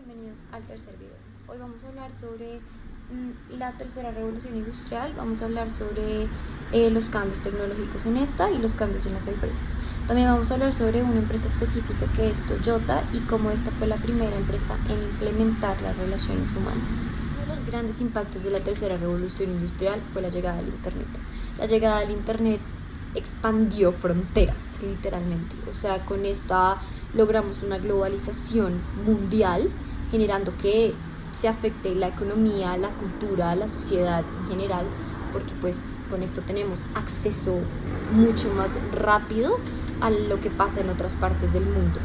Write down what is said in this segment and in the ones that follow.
bienvenidos al tercer video. Hoy vamos a hablar sobre la tercera revolución industrial. Vamos a hablar sobre los cambios tecnológicos en esta y los cambios en las empresas. También vamos a hablar sobre una empresa específica que es Toyota y cómo esta fue la primera empresa en implementar las relaciones humanas. Uno de los grandes impactos de la tercera revolución industrial fue la llegada del Internet. La llegada del Internet expandió fronteras, literalmente. O sea, con esta logramos una globalización mundial, generando que se afecte la economía, la cultura, la sociedad en general, porque pues con esto tenemos acceso mucho más rápido a lo que pasa en otras partes del mundo.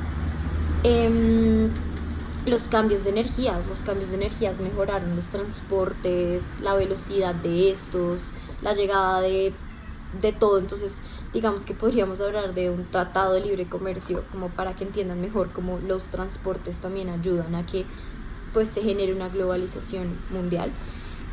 Los cambios de energías mejoraron los transportes, la velocidad de estos, la llegada de todo. Entonces digamos que podríamos hablar de un tratado de libre comercio, como para que entiendan mejor cómo los transportes también ayudan a que pues se genere una globalización mundial.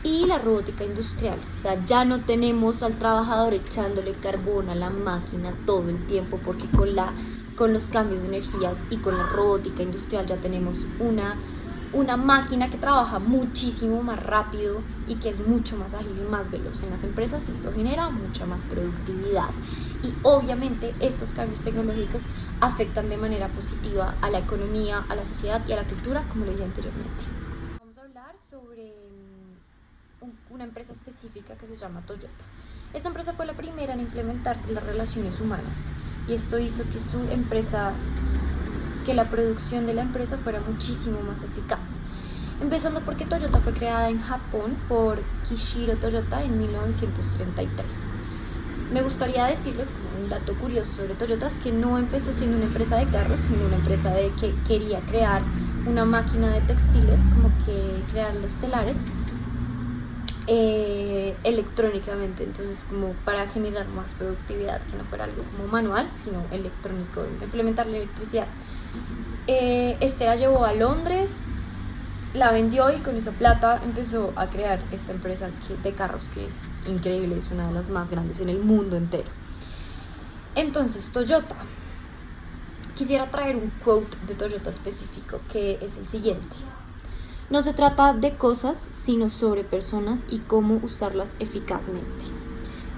Y la robótica industrial, o sea, ya no tenemos al trabajador echándole carbón a la máquina todo el tiempo, porque con los cambios de energías y con la robótica industrial ya tenemos una máquina que trabaja muchísimo más rápido y que es mucho más ágil y más veloz en las empresas. Esto genera mucha más productividad y obviamente estos cambios tecnológicos afectan de manera positiva a la economía, a la sociedad y a la cultura, como le dije anteriormente. Vamos a hablar sobre una empresa específica que se llama Toyota. Esta empresa fue la primera en implementar las relaciones humanas y esto hizo que la producción de la empresa fuera muchísimo más eficaz. Empezando porque Toyota fue creada en Japón por Kishiro Toyota en 1933. Me gustaría decirles como un dato curioso sobre Toyota, es que no empezó siendo una empresa de carros, sino una empresa de que quería crear una máquina de textiles, como que crear los telares electrónicamente, entonces como para generar más productividad, que no fuera algo como manual, sino electrónico, implementar la electricidad. La llevó a Londres, la vendió y con esa plata empezó a crear esta empresa de carros que es increíble, es una de las más grandes en el mundo entero. Entonces Toyota, quisiera traer un quote de Toyota específico que es el siguiente: no se trata de cosas, sino sobre personas y cómo usarlas eficazmente.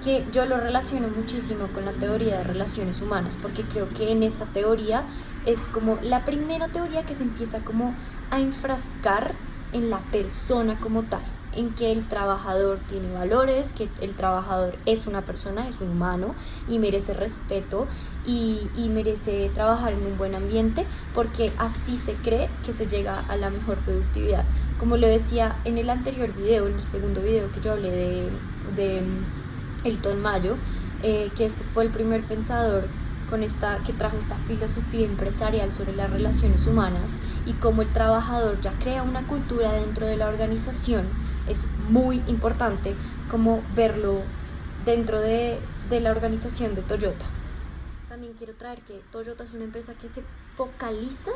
Que yo lo relaciono muchísimo con la teoría de relaciones humanas, porque creo que en esta teoría es como la primera teoría que se empieza como a enfrascar en la persona como tal, en que el trabajador tiene valores, que el trabajador es una persona, es un humano y merece respeto y merece trabajar en un buen ambiente, porque así se cree que se llega a la mejor productividad. Como lo decía en el anterior video, en el segundo video que yo hablé de Elton Mayo, que este fue el primer pensador que trajo esta filosofía empresarial sobre las relaciones humanas y cómo el trabajador ya crea una cultura dentro de la organización. Es muy importante como verlo dentro de la organización de Toyota. También quiero traer que Toyota es una empresa que se focaliza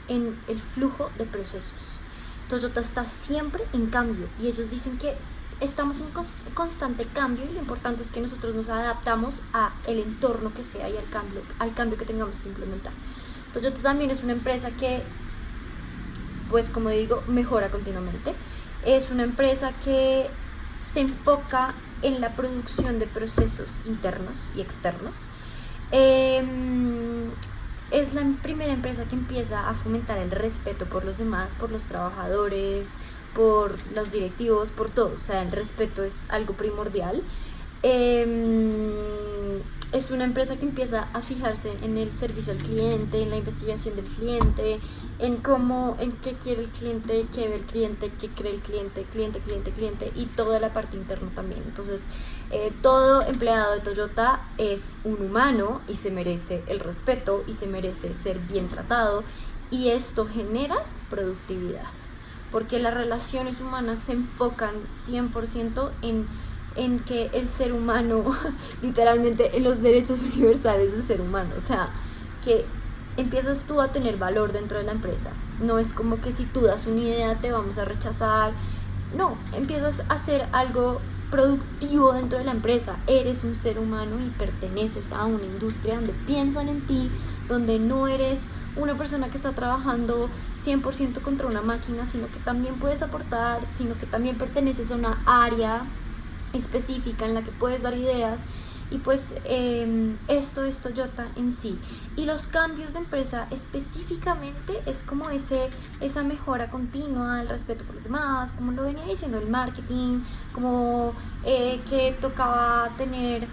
en el flujo de procesos. Toyota está siempre en cambio y ellos dicen que estamos en constante cambio y lo importante es que nosotros nos adaptamos a el entorno que sea y al cambio que tengamos que implementar. Toyota también es una empresa que, pues como digo, mejora continuamente. Es una empresa que se enfoca en la producción de procesos internos y externos. Es la primera empresa que empieza a fomentar el respeto por los demás, por los trabajadores, por los directivos, por todo. O sea, el respeto es algo primordial. Es una empresa que empieza a fijarse en el servicio al cliente, en la investigación del cliente, en qué quiere el cliente, qué ve el cliente, qué cree el cliente, cliente, y toda la parte interna también. Entonces, todo empleado de Toyota es un humano y se merece el respeto y se merece ser bien tratado, y esto genera productividad, porque las relaciones humanas se enfocan 100% en que el ser humano, literalmente en los derechos universales del ser humano, o sea, que empiezas tú a tener valor dentro de la empresa. No es como que si tú das una idea te vamos a rechazar, no, empiezas a hacer algo productivo dentro de la empresa. Eres un ser humano y perteneces a una industria donde piensan en ti, donde no eres una persona que está trabajando 100% contra una máquina, sino que también puedes aportar, sino que también perteneces a una área específica en la que puedes dar ideas. Y pues esto es Toyota en sí. Y los cambios de empresa específicamente es como esa mejora continua, el respeto por los demás, como lo venía diciendo el marketing, como que tocaba tener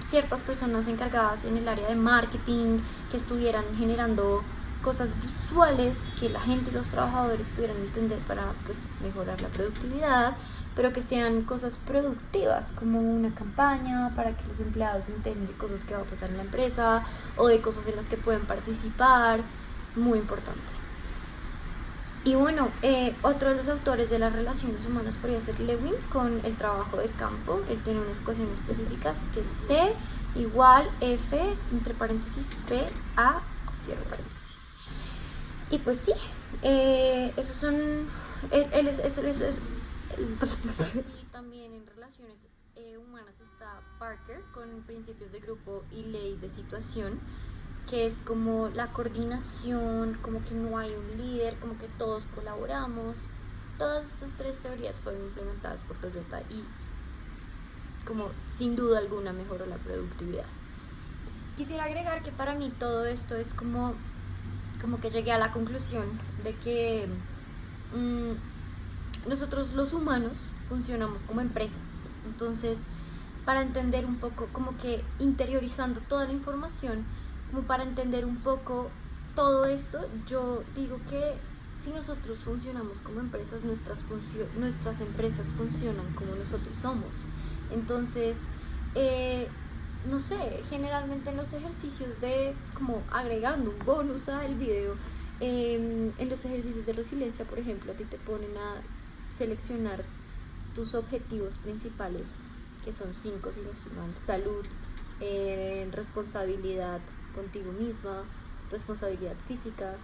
ciertas personas encargadas en el área de marketing que estuvieran generando cosas visuales que la gente y los trabajadores pudieran entender para pues mejorar la productividad, pero que sean cosas productivas, como una campaña para que los empleados entiendan de cosas que va a pasar en la empresa o de cosas en las que pueden participar, muy importante. Y bueno, otro de los autores de las relaciones humanas podría ser Lewin con el trabajo de campo. Él tiene unas ecuaciones específicas que es C igual F entre paréntesis P A cierre paréntesis. Y pues sí, esos son, eso es. Y también en relaciones humanas está Parker con principios de grupo y ley de situación, que es como la coordinación, como que no hay un líder, como que todos colaboramos. Todas estas tres teorías fueron implementadas por Toyota y como sin duda alguna mejoró la productividad. Quisiera agregar que para mí todo esto es como que llegué a la conclusión de que nosotros los humanos funcionamos como empresas. Entonces, para entender un poco, como que interiorizando toda la información, como para entender un poco todo esto, yo digo que si nosotros funcionamos como empresas, nuestras empresas funcionan como nosotros somos. Entonces, no sé, generalmente en los ejercicios de como agregando un bonus al video, en los ejercicios de resiliencia, por ejemplo, a ti te ponen a seleccionar tus objetivos principales, que son 5 si no estoy mal: salud, responsabilidad contigo misma, responsabilidad física,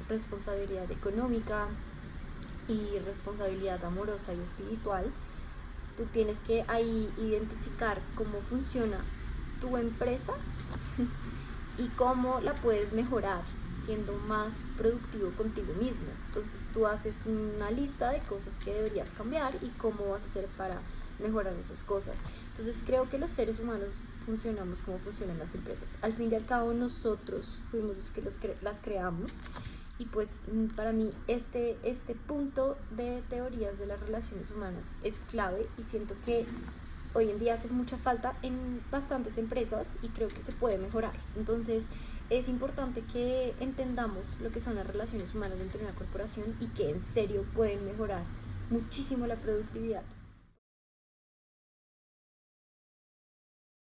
responsabilidad económica y responsabilidad amorosa y espiritual. Tú tienes que ahí identificar cómo funciona tu empresa y cómo la puedes mejorar siendo más productivo contigo mismo. Entonces tú haces una lista de cosas que deberías cambiar y cómo vas a hacer para mejorar esas cosas. Entonces creo que los seres humanos funcionamos como funcionan las empresas. Al fin y al cabo nosotros fuimos los que las creamos. Y pues para mí este punto de teorías de las relaciones humanas es clave y siento que hoy en día hace mucha falta en bastantes empresas y creo que se puede mejorar. Entonces es importante que entendamos lo que son las relaciones humanas dentro de una corporación y que en serio pueden mejorar muchísimo la productividad.